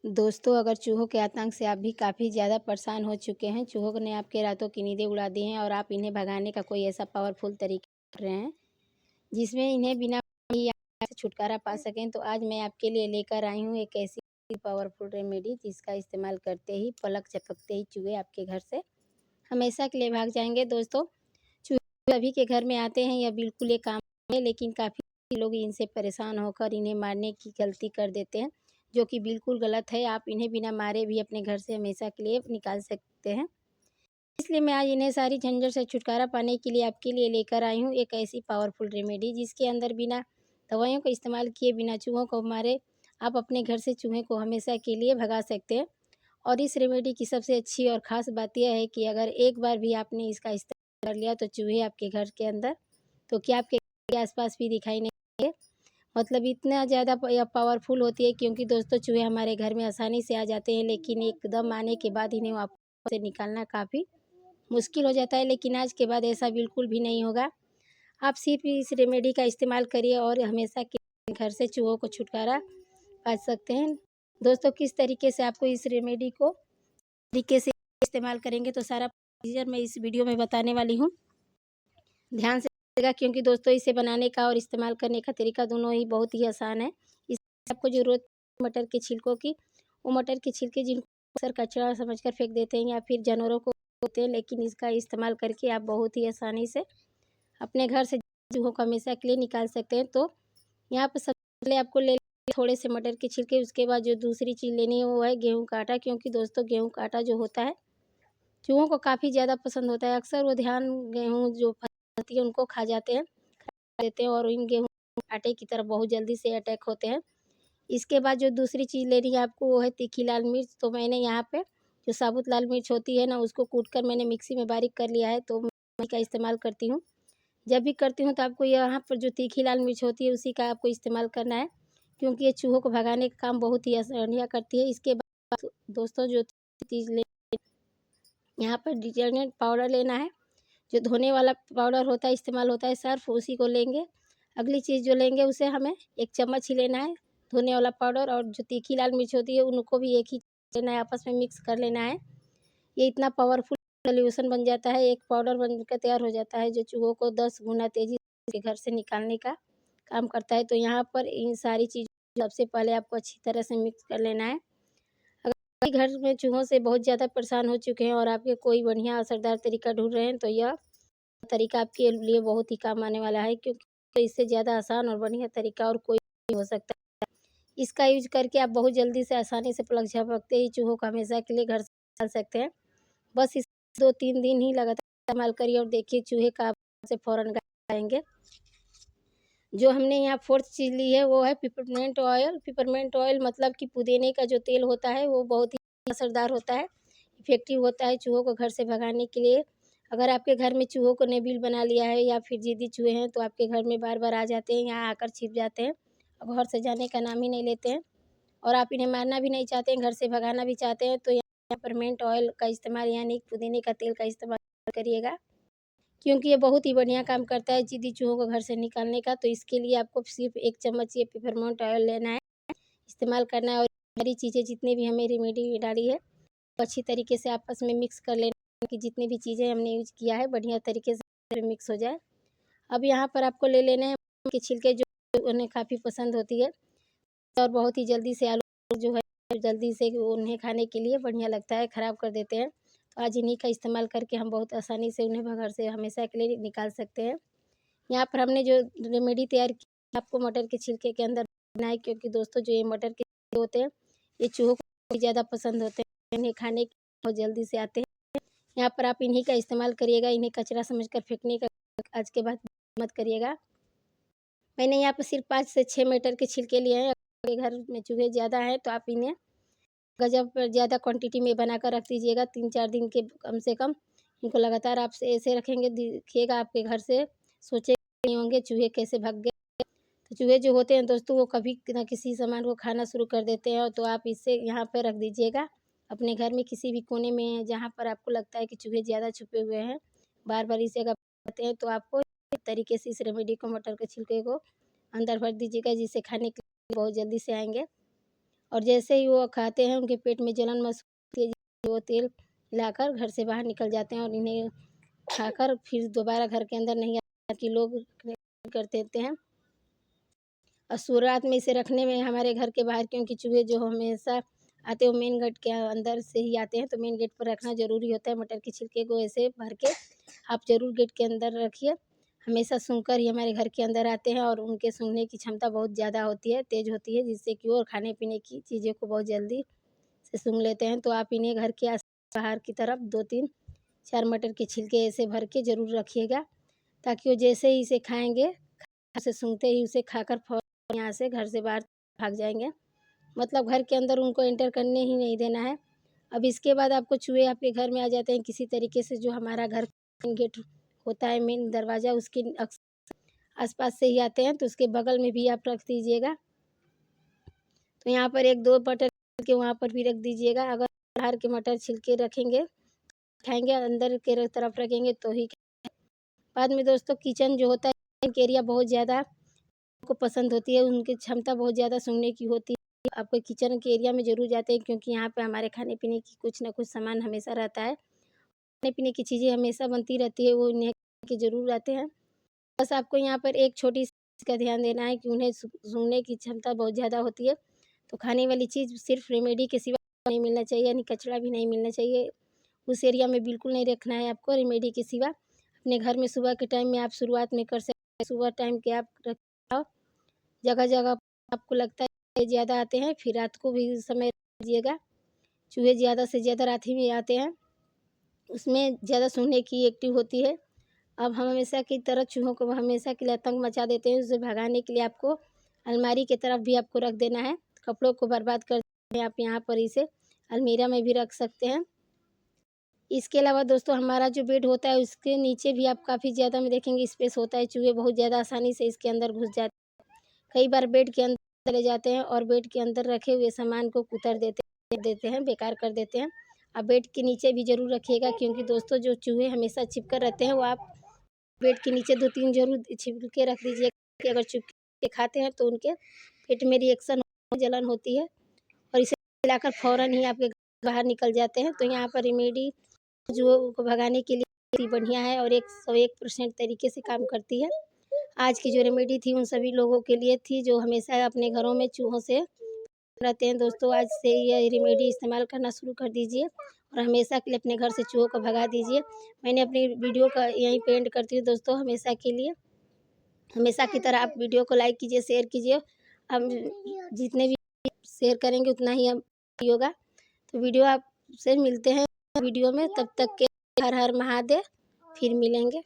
दोस्तों, अगर चूहों के आतंक से आप भी काफ़ी ज़्यादा परेशान हो चुके हैं, चूहों ने आपके रातों की नींदें उड़ा दी हैं और आप इन्हें भगाने का कोई ऐसा पावरफुल तरीका कर रहे हैं, जिसमें इन्हें बिना ही आप से छुटकारा पा सकें, तो आज मैं आपके लिए लेकर आई हूँ एक ऐसी पावरफुल रेमेडी जिसका इस्तेमाल करते ही पलक झपकते ही चूहे आपके घर से हमेशा के लिए भाग जाएँगे। दोस्तों, चूहे सभी के घर में आते हैं, यह बिल्कुल एक आम है, लेकिन काफ़ी लोग इनसे परेशान होकर इन्हें मारने की गलती कर देते हैं, जो कि बिल्कुल गलत है। आप इन्हें बिना मारे भी अपने घर से हमेशा के लिए निकाल सकते हैं। इसलिए मैं आज इन्हें सारी झंझट से छुटकारा पाने के लिए आपके लिए लेकर आई हूँ एक ऐसी पावरफुल रेमेडी जिसके अंदर बिना दवाइयों का इस्तेमाल किए, बिना चूहों को मारे आप अपने घर से चूहे को हमेशा के लिए भगा सकते हैं। और इस रेमेडी की सबसे अच्छी और ख़ास बात यह है कि अगर एक बार भी आपने इसका इस्तेमाल कर लिया तो चूहे आपके घर के अंदर तो क्या आपके घर के आस-पास भी दिखाई नहीं देंगे। मतलब इतना ज़्यादा यह पावरफुल होती है, क्योंकि दोस्तों चूहे हमारे घर में आसानी से आ जाते हैं, लेकिन एकदम आने के बाद इन्हें वापस से निकालना काफ़ी मुश्किल हो जाता है। लेकिन आज के बाद ऐसा बिल्कुल भी नहीं होगा। आप सिर्फ़ इस रेमेडी का इस्तेमाल करिए और हमेशा के घर से चूहों को छुटकारा पा सकते हैं। दोस्तों, किस तरीके से आपको इस रेमेडी को तरीके से इस्तेमाल करेंगे तो सारा प्रोसीजर मैं इस वीडियो में बताने वाली हूँ। ध्यान से देखिएगा, क्योंकि दोस्तों इसे बनाने का और इस्तेमाल करने का तरीका दोनों ही बहुत ही आसान है। इसमें आपको ज़रूरत मटर के छिलकों की, वो मटर के छिलके जिनको अक्सर कचरा समझकर फेंक देते हैं या फिर जानवरों को देते हैं, लेकिन इसका इस्तेमाल करके आप बहुत ही आसानी से अपने घर से चूहों को हमेशा के लिए निकाल सकते हैं। तो यहाँ पर सबसे पहले आपको थोड़े से मटर के छिलके, उसके बाद जो दूसरी चीज़ लेनी है वो है गेहूँ का आटा, क्योंकि दोस्तों गेहूँ का आटा जो होता है चूहों को काफ़ी ज़्यादा पसंद होता है। अक्सर वो ध्यान गेहूँ जो होती है उनको खा जाते हैं, खा लेते हैं और इन गेहूँ आटे की तरफ बहुत जल्दी से अटैक होते हैं। इसके बाद जो दूसरी चीज़ लेनी है आपको वो है तीखी लाल मिर्च। तो मैंने यहाँ पे जो साबुत लाल मिर्च होती है ना, उसको कूट कर मैंने मिक्सी में बारीक कर लिया है, तो मैं का इस्तेमाल करती हूँ। जब भी करती हूँ तो आपको यहाँ पर जो तीखी लाल मिर्च होती है उसी का आपको इस्तेमाल करना है, क्योंकि ये चूहों को भगाने का काम बहुत ही बढ़िया करती है। इसके बाद दोस्तों जो चीज़ ले यहाँ पर डिटर्जेंट पाउडर लेना है, जो धोने वाला पाउडर होता है, इस्तेमाल होता है सर्फ़, उसी को लेंगे। अगली चीज़ जो लेंगे उसे हमें 1 चम्मच ही लेना है, धोने वाला पाउडर, और जो तीखी लाल मिर्च होती है उनको भी एक ही लेना है, आपस में मिक्स कर लेना है। ये इतना पावरफुल सॉल्यूशन बन जाता है, एक पाउडर बनकर तैयार हो जाता है, जो चूहों को 10 गुना तेज़ी से घर से निकालने का काम करता है। तो यहाँ पर इन सारी चीज़ों सबसे पहले आपको अच्छी तरह से मिक्स कर लेना है। अगर घर में चूहों से बहुत ज़्यादा परेशान हो चुके हैं और आपके कोई बढ़िया असरदार तरीका ढूँढ रहे हैं, तो यह तरीका आपके लिए बहुत ही काम आने वाला है, क्योंकि इससे ज़्यादा आसान और बढ़िया तरीका और कोई नहीं हो सकता। इसका यूज़ करके आप बहुत जल्दी से आसानी से पलक झपकते ही चूहों को हमेशा के लिए घर से निकाल सकते हैं। बस इस 2-3 दिन ही लगातार इस्तेमाल करिए और देखिए चूहे का आपसे फ़ौरन गायब जाएँगे। जो हमने यहाँ 4th चीज़ ली है वो है पिपरमेंट ऑयल। पिपरमेंट ऑयल मतलब कि पुदीने का जो तेल होता है वो बहुत ही असरदार होता है, इफ़ेक्टिव होता है चूहों को घर से भगाने के लिए। अगर आपके घर में चूहों को ने बिल बना लिया है या फिर ज़िद्दी चूहे हैं, तो आपके घर में बार-बार आ जाते हैं, यहाँ आकर छिप जाते हैं और घर से जाने का नाम ही नहीं लेते हैं, और आप इन्हें मारना भी नहीं चाहते हैं, घर से भगाना भी चाहते हैं, तो यहाँ पिपरमेंट ऑयल का इस्तेमाल यानी पुदीने का तेल का इस्तेमाल करिएगा, क्योंकि ये बहुत ही बढ़िया काम करता है ज़िद्दी चूहों को घर से निकालने का। तो इसके लिए आपको सिर्फ़ 1 चम्मच ये पिपरमेंट ऑयल लेना है, इस्तेमाल करना है, और सारी चीज़ें जितनी भी हमें रेमेडी डाली है, वो अच्छी तरीके से आपस में मिक्स कर लेना है, कि जितनी भी चीज़ें हमने यूज़ किया है बढ़िया तरीके से मिक्स हो जाए। अब यहाँ पर आपको ले लेने हैं के छिलके, जो उन्हें काफ़ी पसंद होती है और बहुत ही जल्दी से आलू जो है जल्दी से उन्हें खाने के लिए बढ़िया लगता है, ख़राब कर देते हैं। तो आज इन्हीं का इस्तेमाल करके हम बहुत आसानी से उन्हें घर से हमेशा के लिए निकाल सकते हैं। यहाँ पर हमने जो रेमेडी तैयार की आपको मटर के छिलके के अंदर डालना है, क्योंकि दोस्तों जो ये मटर के छिलके होते हैं ये चूहों को बहुत ज़्यादा पसंद होते हैं, इन्हें खाने के बहुत जल्दी से आते हैं। यहाँ पर आप इन्हीं का इस्तेमाल करिएगा, इन्हें कचरा समझकर फेंकने का आज के बाद मत करिएगा। मैंने यहाँ पर सिर्फ 5 से 6 मटर के छिलके लिए हैं। अगर घर में चूहे ज़्यादा हैं तो आप इन्हें गज़ब ज़्यादा क्वांटिटी में बनाकर रख दीजिएगा, 3-4 दिन के कम से कम। इनको लगातार आप से ऐसे रखेंगे, देखिएगा आपके घर से सोचे नहीं होंगे चूहे कैसे भाग गए। तो चूहे जो होते हैं दोस्तों वो कभी न किसी सामान को खाना शुरू कर देते हैं, और तो आप इसे यहाँ पे रख दीजिएगा अपने घर में किसी भी कोने में, जहाँ पर आपको लगता है कि चूहे ज़्यादा छुपे हुए हैं, बार-बार इसे अगर आते हैं, तो आपको इस तरीके से इस रेमेडी को, मटर के छिलके को अंदर भर दीजिएगा, जिसे खाने के लिए बहुत जल्दी से आएँगे। और जैसे ही वो खाते हैं उनके पेट में जलन महसूस होती है, वो तेल लाकर घर से बाहर निकल जाते हैं और इन्हें खाकर फिर दोबारा घर के अंदर नहीं आते कि लोग कर देते हैं। और शुरुआत में इसे रखने में हमारे घर के बाहर, क्योंकि चूहे जो हमेशा आते हैं वो मेन गेट के अंदर से ही आते हैं, तो मेन गेट पर रखना ज़रूरी होता है। मटर के छिलके को ऐसे भर के आप ज़रूर गेट के अंदर रखिए। हमेशा सूंघकर ही हमारे घर के अंदर आते हैं और उनके सूंघने की क्षमता बहुत ज़्यादा होती है, तेज़ होती है, जिससे कि वो खाने पीने की चीज़ों को बहुत जल्दी से सूंघ लेते हैं। तो आप इन्हें घर के आस बाहर की तरफ 2-3-4 मटर के छिलके ऐसे भर के ज़रूर रखिएगा, ताकि वो जैसे ही इसे खाएँगे, से सूंघते ही उसे खाकर फौरन यहाँ से घर से बाहर भाग जाएँगे। मतलब घर के अंदर उनको एंटर करने ही नहीं देना है। अब इसके बाद आपको चूहे आपके घर में आ जाते हैं किसी तरीके से, जो हमारा घर मेन गेट होता है, मेन दरवाज़ा, उसके आस-पास से ही आते हैं, तो उसके बगल में भी आप रख दीजिएगा। तो यहाँ पर 1-2 मटर के वहाँ पर भी रख दीजिएगा। अगर बाहर के मटर छिलके रखेंगे, खाएँगे, अंदर के तरफ रखेंगे तो ही। बाद में दोस्तों किचन जो होता है एरिया बहुत ज़्यादा को पसंद होती है, उनकी क्षमता बहुत ज़्यादा सूंघने की होती है। आपको किचन के एरिया में ज़रूर जाते हैं, क्योंकि यहाँ पे हमारे खाने-पीने की कुछ न कुछ सामान हमेशा रहता है। खाने-पीने की चीज़ें हमेशा बनती रहती है, वो इन्हें के ज़रूर आते हैं। बस आपको यहाँ पर एक छोटी सी चीज़ का ध्यान देना है कि उन्हें सूंघने की क्षमता बहुत ज़्यादा होती है, तो खाने वाली चीज़ सिर्फ रेमेडी के सिवा नहीं मिलना चाहिए, यानी कचरा भी नहीं मिलना चाहिए। उस एरिया में बिल्कुल नहीं रखना है आपको रेमेडी के सिवा। अपने घर में सुबह के टाइम में आप शुरुआत में कर सकते हैं, सुबह टाइम के आप रख जगह-जगह आपको लगता है ज़्यादा आते हैं, फिर रात को भी समय दीजिएगा। चूहे ज़्यादा से ज़्यादा रात ही में आते हैं, उसमें ज़्यादा सूंघने की एक्टिव होती है। अब हम हमेशा की तरह चूहों को हमेशा के लिए आतंक मचा देते हैं, उसे भगाने के लिए आपको अलमारी की तरफ भी आपको रख देना है। कपड़ों को बर्बाद कर हैं आप यहाँ पर इसे अलमीरा में भी रख सकते हैं। इसके अलावा दोस्तों हमारा जो बेड होता है उसके नीचे भी आप काफ़ी ज़्यादा में देखेंगे स्पेस होता है, चूहे बहुत ज़्यादा आसानी से इसके अंदर घुस जाते हैं। कई बार बेड के अंदर चले जाते हैं और बेड के अंदर रखे हुए सामान को कुतर देते हैं, बेकार कर देते हैं। आप बेड के नीचे भी ज़रूर रखिएगा, क्योंकि दोस्तों जो चूहे हमेशा चिपकर रहते हैं वो आप बेड के नीचे 2-3 ज़रूर छिप के रख दीजिए, कि अगर चुप के खाते हैं तो उनके पेट में रिएक्शन जलन होती है और इसे खिलाकर फ़ौरन ही आपके बाहर निकल जाते हैं। तो यहाँ पर रेमेडी चूहों को भगाने के लिए बढ़िया है और 101% तरीके से काम करती है। आज की जो रेमेडी थी उन सभी लोगों के लिए थी जो हमेशा अपने घरों में चूहों से रहते हैं। दोस्तों आज से ये रेमेडी इस्तेमाल करना शुरू कर दीजिए और हमेशा के लिए अपने घर से चूहों को भगा दीजिए। मैंने अपनी वीडियो का यहीं पे एंड करती हूँ दोस्तों, हमेशा के लिए। हमेशा की तरह आप वीडियो को लाइक कीजिए, शेयर कीजिए। हम जितने भी शेयर करेंगे उतना ही हम होगा। तो वीडियो आपसे मिलते हैं वीडियो में, तब तक के हर हर महादेव, फिर मिलेंगे।